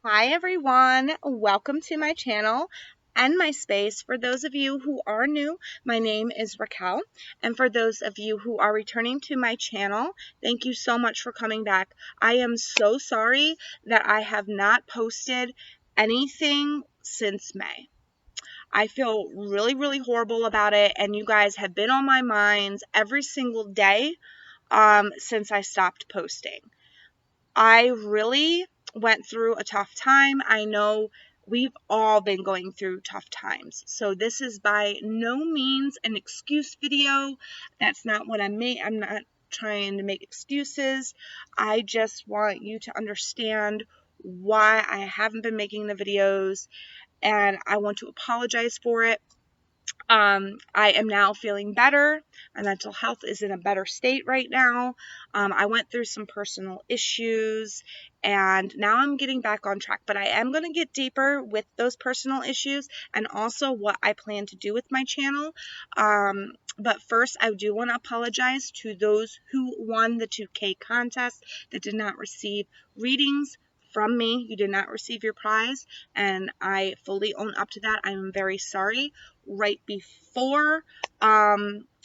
Hi everyone, welcome to my channel and my space. For those of you who are new, my name is Racquel, and for those of you who are returning to my channel, thank you so much for coming back. I am so sorry that I have not posted anything since May. I feel really horrible about it, and you guys have been on my minds every single day since I stopped posting. I really went through a tough time. I know we've all been going through tough times. So this is by no means an excuse video. That's not what I'm not trying to make excuses. I just want you to understand why I haven't been making the videos, and I want to apologize for it. I am now feeling better. My mental health is in a better state right now. I went through some personal issues and now I'm getting back on track, but I am going to get deeper with those personal issues and also what I plan to do with my channel. But first, I do want to apologize to those who won the 2K contest that did not receive readings from me. You did not receive your prize, and I fully own up to that. I am very sorry. Right before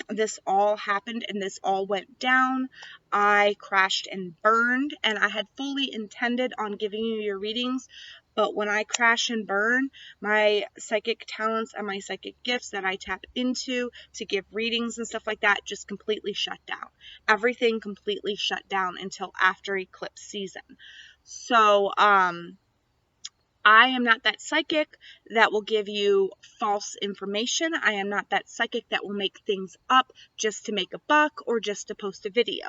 this all happened and this all went down, I crashed and burned, and I had fully intended on giving you your readings, but when I crash and burn, my psychic talents and my psychic gifts that I tap into to give readings and stuff like that just completely shut down. Everything completely shut down until after eclipse season. So, I am not that psychic that will give you false information. I am not that psychic that will make things up just to make a buck or just to post a video.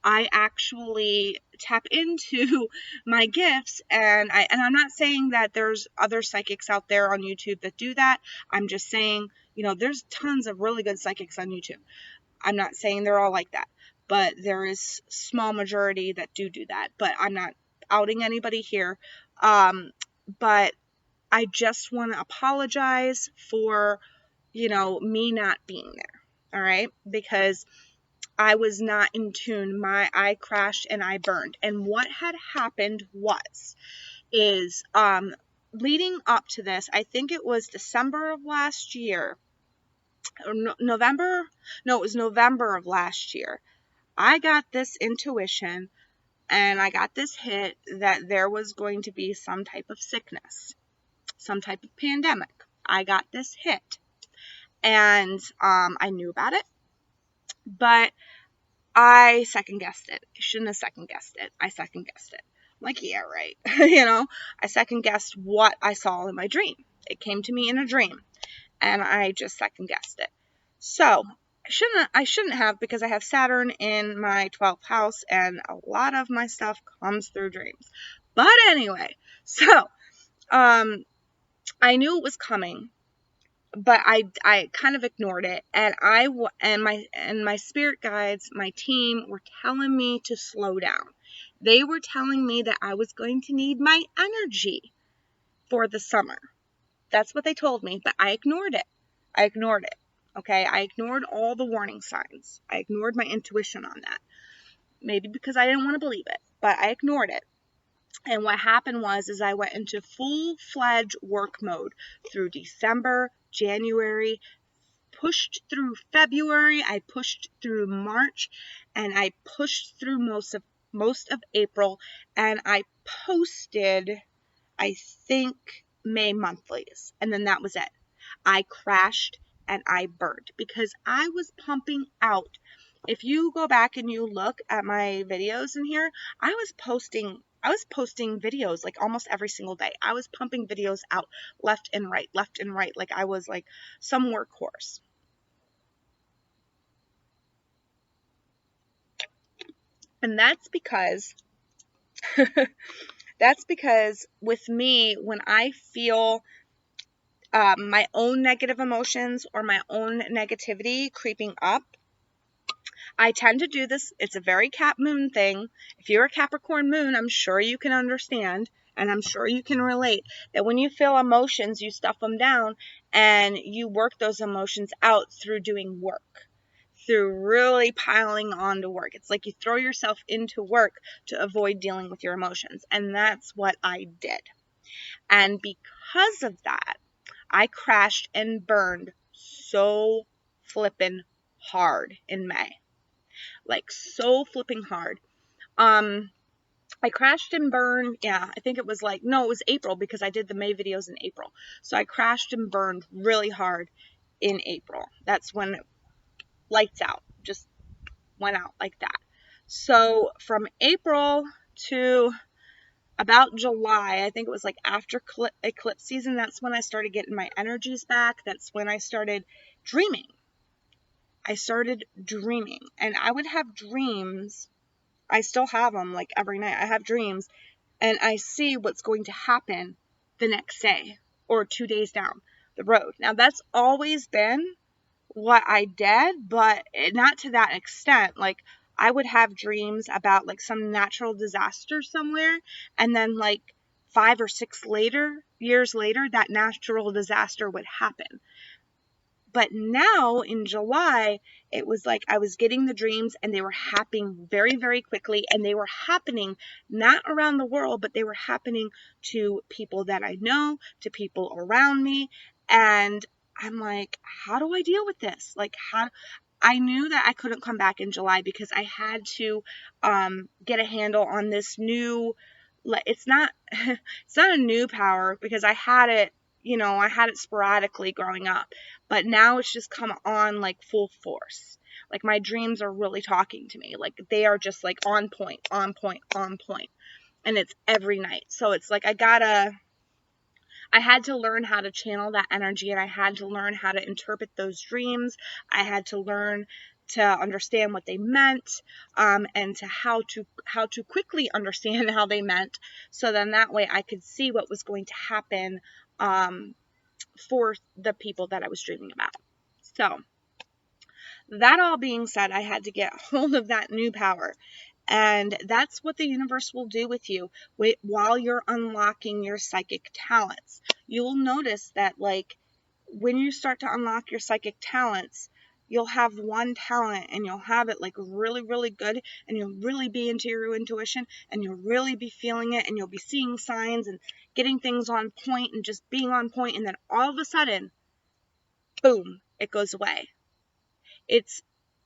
I actually tap into my gifts, and I'm not saying that there's other psychics out there on YouTube that do that. I'm just saying, there's tons of really good psychics on YouTube. I'm not saying they're all like that, but there is small majority that do that. But I'm not outing anybody here. But I just want to apologize for, me not being there. All right. Because I was not in tune. I crashed and I burned. And what had happened is leading up to this, I think it was December of last year, or November. No, it was November of last year. I got this intuition and I got this hit that there was going to be some type of sickness, some type of pandemic. I got this hit, and I knew about it, but I second guessed it. I shouldn't have second guessed it. I second guessed it. I'm like, yeah, right. I second guessed what I saw in my dream. It came to me in a dream, and I just second guessed it. So I shouldn't have, because I have Saturn in my 12th house, and a lot of my stuff comes through dreams. But anyway, so I knew it was coming, but I kind of ignored it, and my spirit guides, my team, were telling me to slow down. They were telling me that I was going to need my energy for the summer. That's what they told me, but I ignored it. Okay, I ignored all the warning signs. I ignored my intuition on that. Maybe because I didn't want to believe it, but I ignored it. And what happened is I went into full-fledged work mode through December, January, pushed through February, I pushed through March, and I pushed through most of April, and I posted, I think, May monthlies, and then that was it. I crashed and I burned because I was pumping out. If you go back and you look at my videos in here, I was posting videos like almost every single day. I was pumping videos out left and right, like I was like some workhorse. And that's because with me, when I feel my own negative emotions or my own negativity creeping up, I tend to do this. It's a very Cap moon thing. If you're a Capricorn moon, I'm sure you can understand, and I'm sure you can relate, that when you feel emotions, you stuff them down and you work those emotions out through doing work, through really piling on to work. It's like you throw yourself into work to avoid dealing with your emotions. And that's what I did. And because of that, I crashed and burned so flippin' hard in May. Like so flipping hard. I crashed and burned. Yeah, I think it was like, no, it was April because I did the May videos in April. So I crashed and burned really hard in April. That's when lights out, just went out like that. So from April to about July, I think it was like after eclipse season, that's when I started getting my energies back. That's when I started dreaming. And I would have dreams. I still have them like every night. I have dreams and I see what's going to happen the next day or 2 days down the road. Now that's always been what I did, but not to that extent. Like I would have dreams about like some natural disaster somewhere, and then like 5 or 6 years later, that natural disaster would happen. But now in July, it was like I was getting the dreams and they were happening very, very quickly. And they were happening not around the world, but they were happening to people that I know, to people around me. And I'm like, how do I deal with this? Like, I knew that I couldn't come back in July because I had to get a handle on this new, it's not a new power because I had it, I had it sporadically growing up, but now it's just come on like full force. Like my dreams are really talking to me. Like they are just like on point, on point, on point. And it's every night. So it's like I had to learn how to channel that energy, and I had to learn how to interpret those dreams. I had to learn to understand what they meant, and to how to quickly understand how they meant, so then that way I could see what was going to happen for the people that I was dreaming about. So that all being said, I had to get hold of that new power. And that's what the universe will do with you while you're unlocking your psychic talents. You will notice that, like, when you start to unlock your psychic talents, you'll have one talent and you'll have it like really, really good, and you'll really be into your intuition and you'll really be feeling it, and you'll be seeing signs and getting things on point and just being on point, and then all of a sudden, boom, it goes away. It's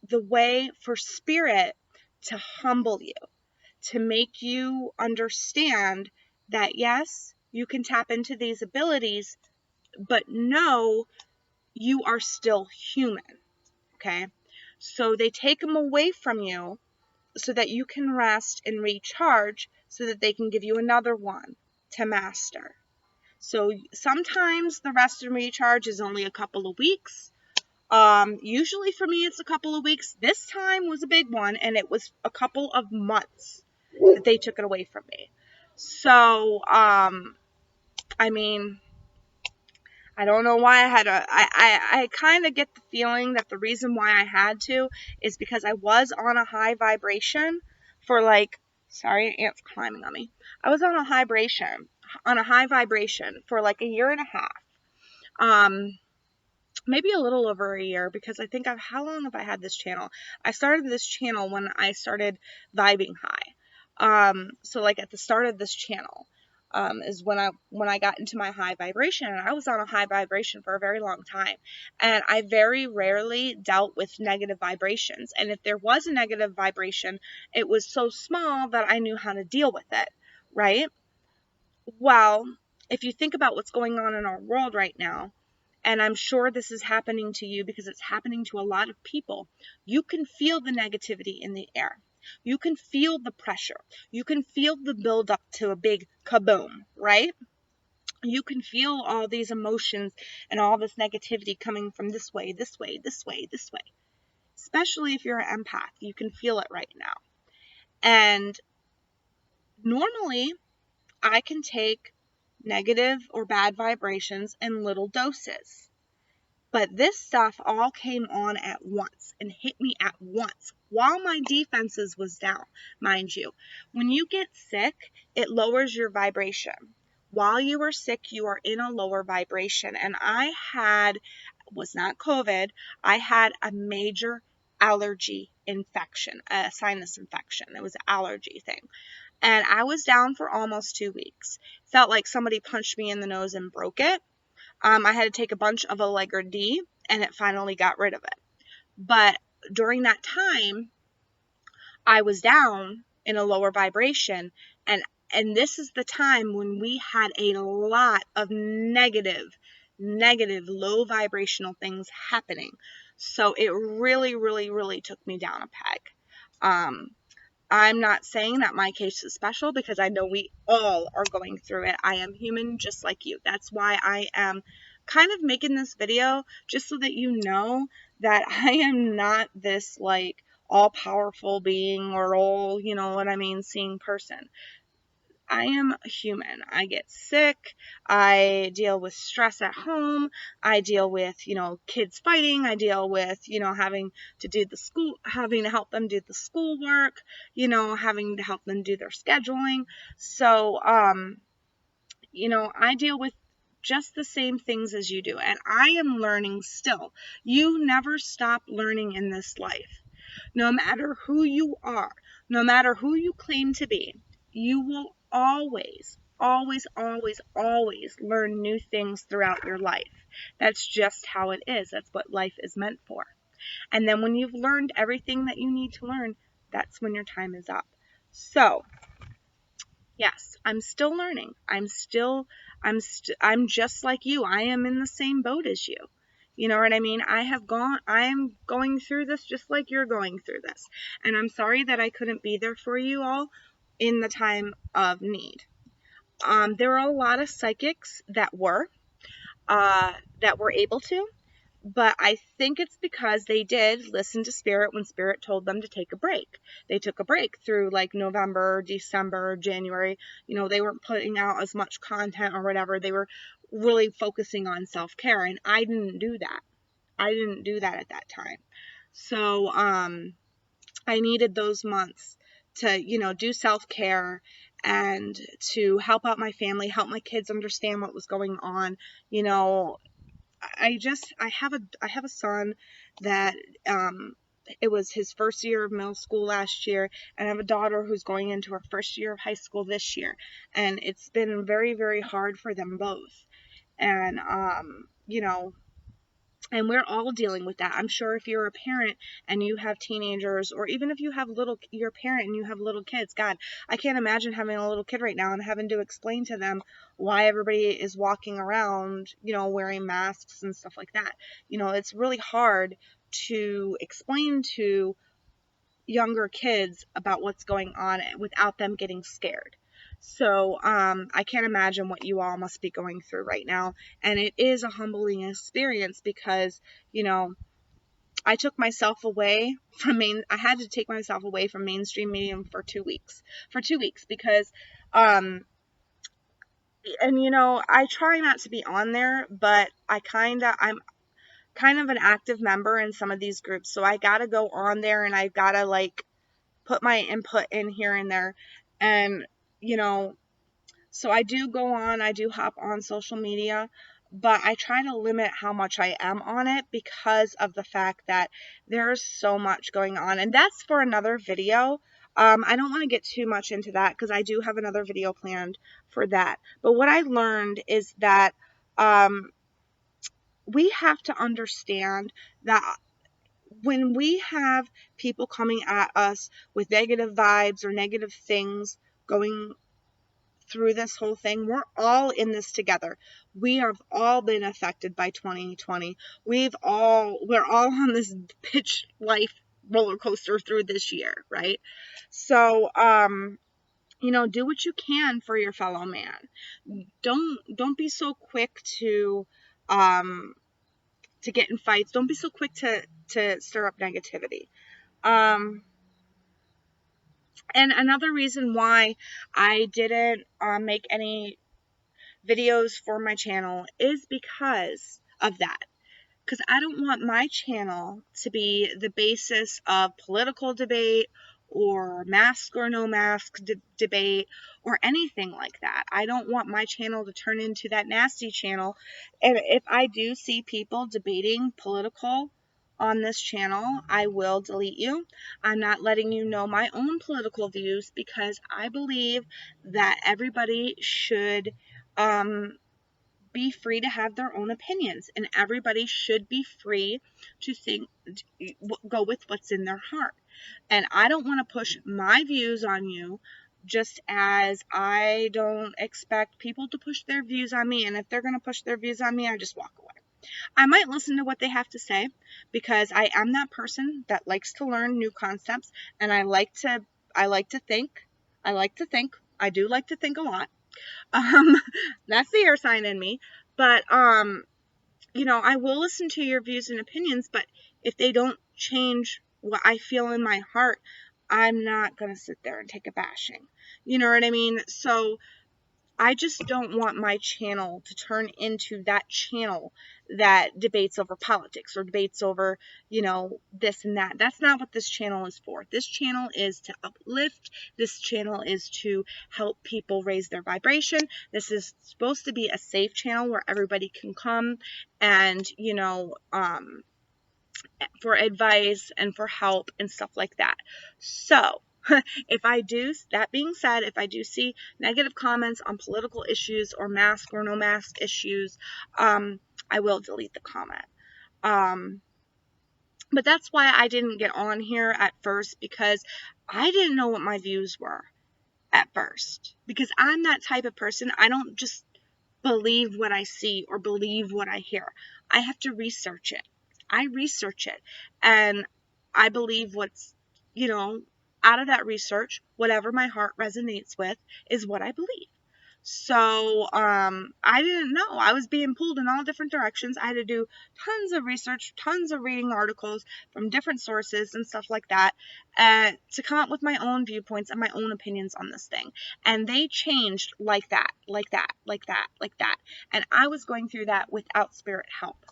the way for spirit to humble you, to make you understand that yes, you can tap into these abilities, but no, you are still human. Okay? So they take them away from you so that you can rest and recharge, so that they can give you another one to master. So sometimes the rest and recharge is only a couple of weeks. Usually for me, it's a couple of weeks. This time was a big one, and it was a couple of months that they took it away from me. So, I mean, I don't know why I had I kind of get the feeling that the reason why I had to is because I was on a high vibration for like, sorry, ant's climbing on me. I was on a high vibration for like a year and a half. Maybe a little over a year, because I think how long have I had this channel? I started this channel when I started vibing high. So like at the start of this channel, is when I got into my high vibration, and I was on a high vibration for a very long time. And I very rarely dealt with negative vibrations. And if there was a negative vibration, it was so small that I knew how to deal with it, right? Well, if you think about what's going on in our world right now, and I'm sure this is happening to you because it's happening to a lot of people, you can feel the negativity in the air. You can feel the pressure. You can feel the build up to a big kaboom, right? You can feel all these emotions and all this negativity coming from this way, this way, this way, this way. Especially if you're an empath, you can feel it right now. And normally, I can take negative or bad vibrations in little doses. But this stuff all came on at once and hit me at once while my defenses was down, mind you. When you get sick, it lowers your vibration. While you are sick, you are in a lower vibration. And was not COVID, I had a major allergy infection, a sinus infection. It was an allergy thing. and I was down for almost 2 weeks. Felt like somebody punched me in the nose and broke it. I had to take a bunch of Allegra D, and it finally got rid of it. But during that time, I was down in a lower vibration, and this is the time when we had a lot of negative low vibrational things happening. So it really, really, really took me down a peg. I'm not saying that my case is special, because I know we all are going through it. I am human just like you. That's why I am kind of making this video, just so that you know that I am not this like all powerful being, or all, you know what I mean, seeing person. I am human. I get sick. I deal with stress at home. I deal with, kids fighting. I deal with, having to help them do the schoolwork, having to help them do their scheduling. So, I deal with just the same things as you do, and I am learning still. You never stop learning in this life. No matter who you are, no matter who you claim to be, you will always, always, always, always learn new things throughout your life. That's just how it is. That's what life is meant for. And then when you've learned everything that you need to learn, that's when your time is up. So, yes, I'm still learning. I'm just like you. I am in the same boat as you. You know what I mean? I'm going through this just like you're going through this. And I'm sorry that I couldn't be there for you all in the time of need. There are a lot of psychics that were able to, but I think it's because they did listen to Spirit when Spirit told them to take a break. They took a break through like November, December, January. They weren't putting out as much content or whatever. They were really focusing on self-care, and I didn't do that. I didn't do that at that time. So, I needed those months to, do self-care and to help out my family, help my kids understand what was going on. I have a son that, it was his first year of middle school last year, and I have a daughter who's going into her first year of high school this year, and it's been very, very hard for them both. And, and we're all dealing with that. I'm sure if you're a parent and you have teenagers, or even if you're a parent and you have little kids, God, I can't imagine having a little kid right now and having to explain to them why everybody is walking around, wearing masks and stuff like that. It's really hard to explain to younger kids about what's going on without them getting scared. So, I can't imagine what you all must be going through right now. And it is a humbling experience because, I took myself away I had to take myself away from mainstream media for 2 weeks. For 2 weeks because, and I try not to be on there, but I'm kind of an active member in some of these groups. So I gotta go on there, and I gotta like put my input in here and there. And, so I do go on, I do hop on social media, but I try to limit how much I am on it because of the fact that there's so much going on. And that's for another video. I don't want to get too much into that because I do have another video planned for that. But what I learned is that we have to understand that when we have people coming at us with negative vibes or negative things going through this whole thing, we're all in this together. We have all been affected by 2020. We're all on this pitch life roller coaster through this year, right? So, do what you can for your fellow man. Don't be so quick to get in fights. Don't be so quick to stir up negativity. And another reason why I didn't make any videos for my channel is because of that. Because I don't want my channel to be the basis of political debate or mask or no mask debate or anything like that. I don't want my channel to turn into that nasty channel. And if I do see people debating political on this channel, I will delete you. I'm not letting you know my own political views because I believe that everybody should be free to have their own opinions, and everybody should be free to think, go with what's in their heart. And I don't want to push my views on you, just as I don't expect people to push their views on me. And if they're going to push their views on me, I just walk away. I might listen to what they have to say because I am that person that likes to learn new concepts, and I like to think. I do like to think a lot. Um, that's the air sign in me. But, I will listen to your views and opinions, but if they don't change what I feel in my heart, I'm not going to sit there and take a bashing. You know what I mean? So I just don't want my channel to turn into that channel that debates over politics or debates over, this and that. That's not what this channel is for. This channel is to uplift. This channel is to help people raise their vibration. This is supposed to be a safe channel where everybody can come and, for advice and for help and stuff like that. So, that being said, if I do see negative comments on political issues or mask or no mask issues, I will delete the comment. But that's why I didn't get on here at first, because I didn't know what my views were at first. Because I'm that type of person. I don't just believe what I see or believe what I hear. I have to research it. I research it, and I believe what's, out of that research, whatever my heart resonates with is what I believe. So, I didn't know. I was being pulled in all different directions. I had to do tons of research, tons of reading articles from different sources and stuff like that, to come up with my own viewpoints and my own opinions on this thing. And they changed like that. And I was going through that without spirit help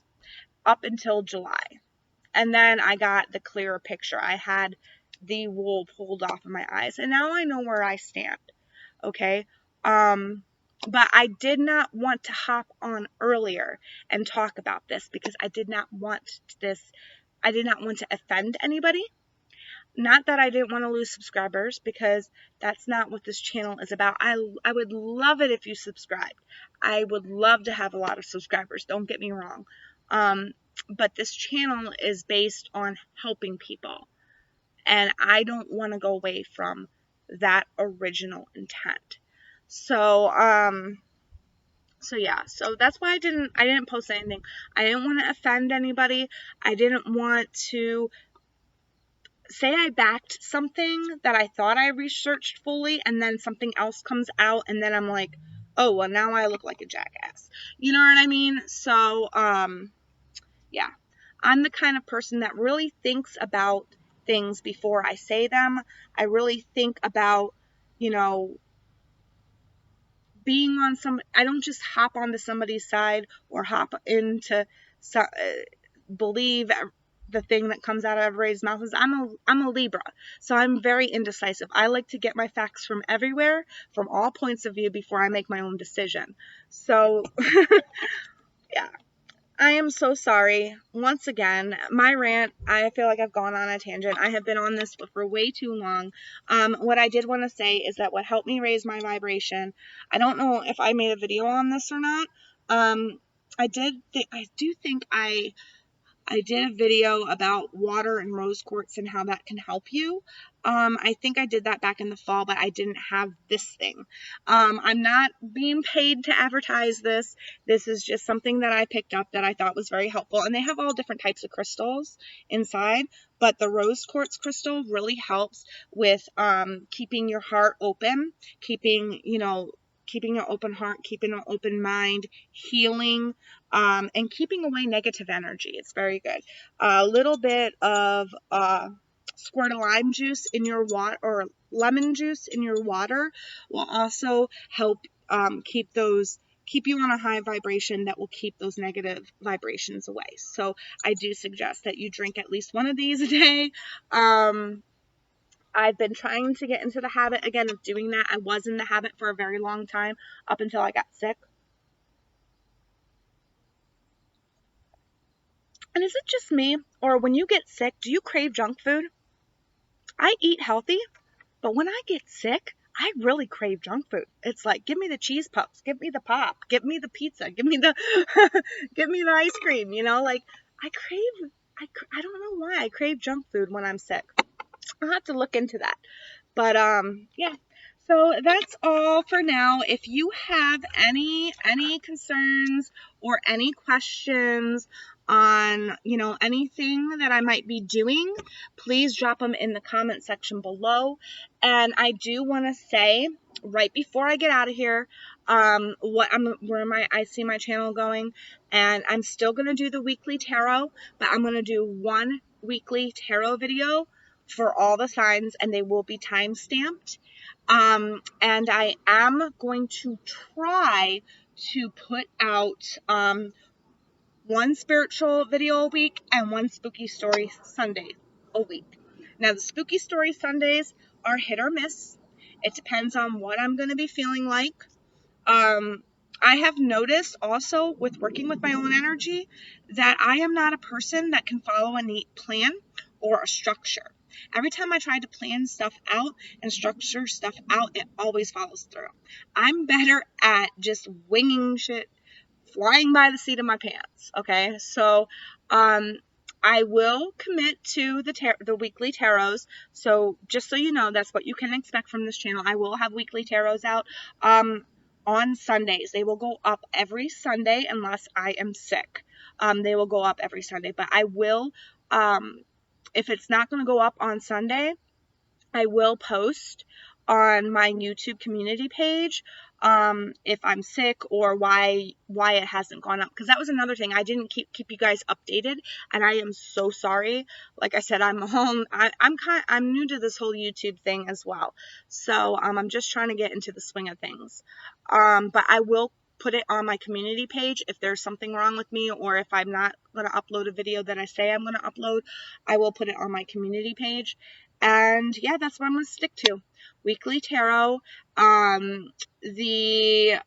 up until July. And then I got the clearer picture. I had the wool pulled off of my eyes, and now I know where I stand. Okay. But I did not want to hop on earlier and talk about this because I did not want to offend anybody. Not that I didn't want to lose subscribers, because that's not what this channel is about. I would love it if you subscribed. I would love to have a lot of subscribers, don't get me wrong. But this channel is based on helping people, and I don't want to go away from that original intent. So that's why I didn't post anything. I didn't want to offend anybody. I didn't want to say I backed something that I thought I researched fully, and then something else comes out, and then I'm like, oh, well, now I look like a jackass. You know what I mean? So, yeah. I'm the kind of person that really thinks about things before I say them. I really think about, being on I don't just hop onto somebody's side or hop into believe the thing that comes out of everybody's mouth. I'm a Libra, so I'm very indecisive. I like to get my facts from everywhere, from all points of view, before I make my own decision. So, yeah. I am so sorry. Once again, my rant, I feel like I've gone on a tangent. I have been on this for way too long. What I did want to say is that what helped me raise my vibration, I don't know if I made a video on this or not. I do think I did a video about water and rose quartz and how that can help you. I think I did that back in the fall, but I didn't have this thing. I'm not being paid to advertise this. This is just something that I picked up that I thought was very helpful. And they have all different types of crystals inside, but the rose quartz crystal really helps with keeping your heart open, keeping an open heart, keeping an open mind, healing, and keeping away negative energy. It's very good. A little bit of squirt of lime juice in your water, or lemon juice in your water, will also help keep you on a high vibration that will keep those negative vibrations away. So I do suggest that you drink at least one of these a day. I've been trying to get into the habit again of doing that. I was in the habit for a very long time, up until I got sick. And is it just me, or when you get sick, do you crave junk food? I eat healthy, but when I get sick, I really crave junk food. It's like, give me the cheese puffs, give me the pop, give me the pizza, give me the give me the ice cream, you know, like I crave I don't know why I crave junk food when I'm sick. I'll have to look into that. But yeah. So that's all for now. If you have any concerns or any questions on, anything that I might be doing, please drop them in the comment section below. And I do want to say right before I get out of here, where I see my channel going, and I'm still going to do the weekly tarot, but I'm going to do one weekly tarot video for all the signs, and they will be time stamped. And I am going to try to put out one spiritual video a week and one spooky story Sunday a week. Now, the spooky story Sundays are hit or miss. It depends on what I'm going to be feeling like. I have noticed also with working with my own energy that I am not a person that can follow a neat plan or a structure. Every time I try to plan stuff out and structure stuff out, it always follows through. I'm better at just winging shit, flying by the seat of my pants. Okay, so I will commit to the weekly tarots. So just so you know, that's what you can expect from this channel. I will have weekly tarots out on Sundays. They will go up every Sunday unless I am sick. They will go up every Sunday, but I will, if it's not going to go up on Sunday, I will post on my YouTube community page if I'm sick or why it hasn't gone up, because that was another thing. I didn't keep you guys updated, and I am so sorry. Like I said, I'm new to this whole YouTube thing as well, so I'm just trying to get into the swing of things. But I will put it on my community page if there's something wrong with me, or if I'm not going to upload a video that I say I'm going to upload, I will put it on my community page. And yeah, that's what I'm going to stick to. Weekly tarot. The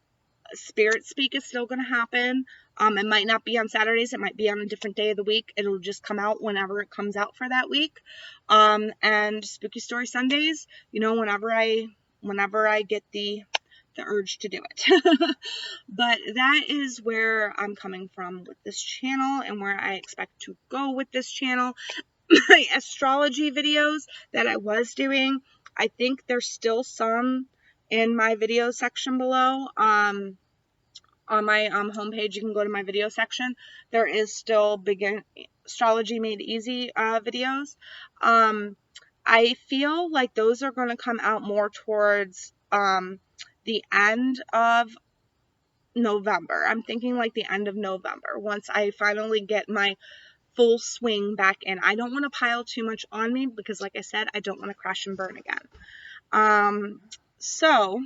spirit speak is still going to happen. It might not be on Saturdays. It might be on a different day of the week. It'll just come out whenever it comes out for that week. And spooky story Sundays, whenever I get the urge to do it. But that is where I'm coming from with this channel and where I expect to go with this channel. My astrology videos that I was doing, I think there's still some in my video section below. On my homepage, you can go to my video section. There is still Begin Astrology Made Easy videos. I feel like those are going to come out more towards the end of November. I'm thinking like the end of November, once I finally get my full swing back in. I don't want to pile too much on me because, like I said, I don't want to crash and burn again. So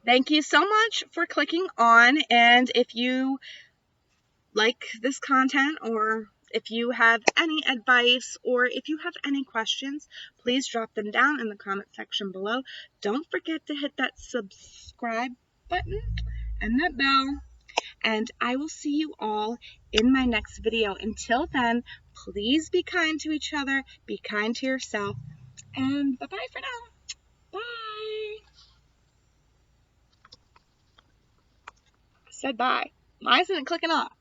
thank you so much for clicking on, and if you like this content, or if you have any advice, or if you have any questions, please drop them down in the comment section below. Don't forget to hit that subscribe button and that bell, and I will see you all in my next video. Until then, please be kind to each other, be kind to yourself, and bye-bye for now. Bye. I said bye. Why isn't it clicking off?